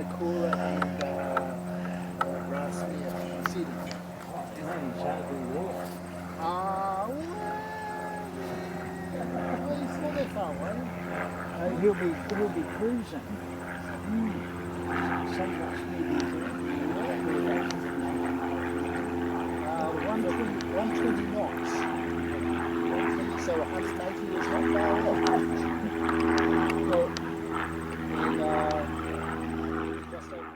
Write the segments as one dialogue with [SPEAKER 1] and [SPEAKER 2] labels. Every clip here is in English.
[SPEAKER 1] Kaikoura and Rasmia City. Well, he's not that far away.
[SPEAKER 2] He'll be cruising. Sometimes maybe 120 knots.
[SPEAKER 1] So 180 is not far off. Well, and just over.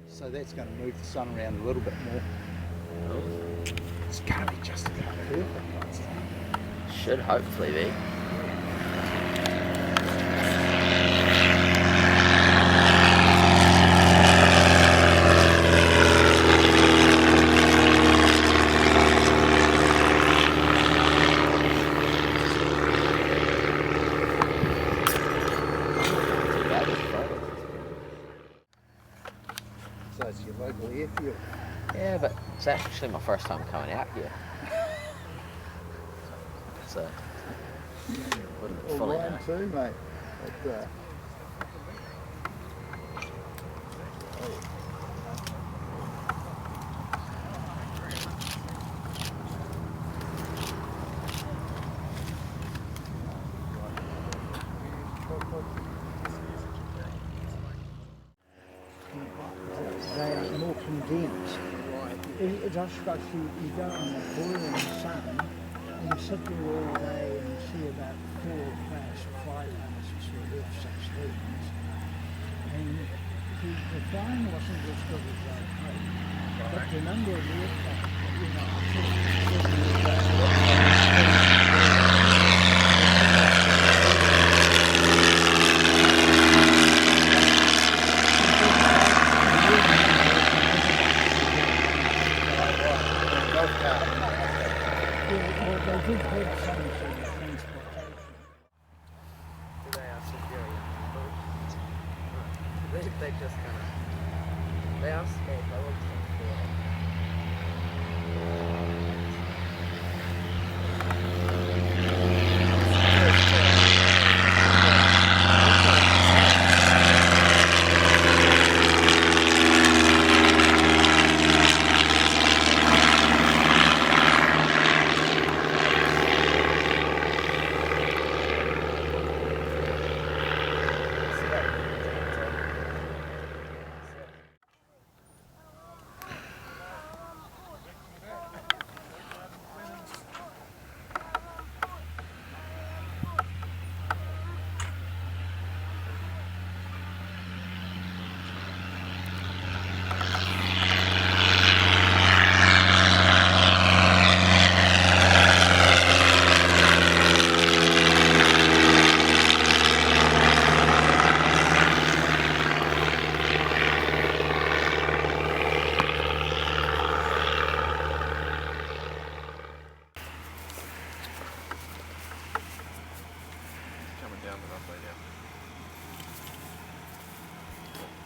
[SPEAKER 1] So that's going to move the sun around a little bit more. It's going to be just about perfect.
[SPEAKER 3] Should hopefully be.
[SPEAKER 1] So it's your local airfield.
[SPEAKER 3] Yeah, but it's actually my first time coming out here. So, wouldn't fully know.
[SPEAKER 1] Mine too, mate. But,
[SPEAKER 2] they are more condensed. It does got you go on the boiling sun and you sit there all day and you see about 4 or 5 flights sort of such things. And the flying wasn't as good as they hoped. But the number of aircraft, they did have some sort of transportation.
[SPEAKER 3] They are secure. They just kind of, they are small, but I want some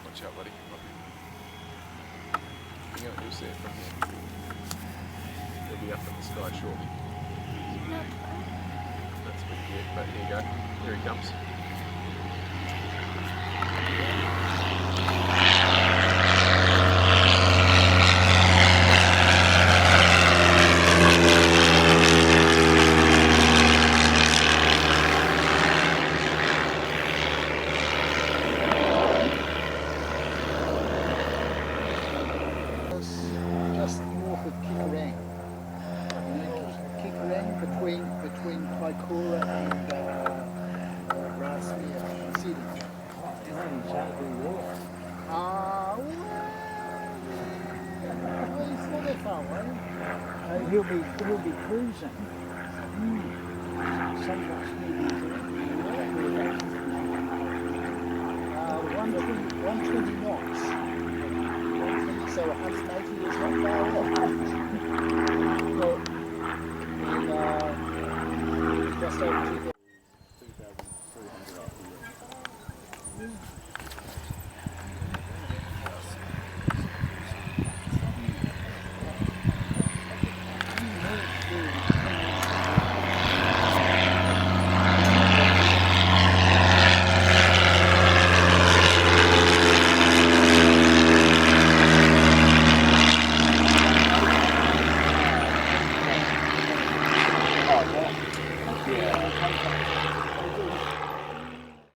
[SPEAKER 4] Watch out, buddy. You'll see it from here. He'll be up in the sky shortly. That's pretty good, but here you go. Here he comes.
[SPEAKER 1] Between Kaikoura and Rasmia City.
[SPEAKER 2] ZKLJF.
[SPEAKER 1] Well, he's not that far away.
[SPEAKER 2] He'll be cruising. Somewhat speedy. 120 knots.
[SPEAKER 1] So 180 is not far off. And just over 2,300 Yeah.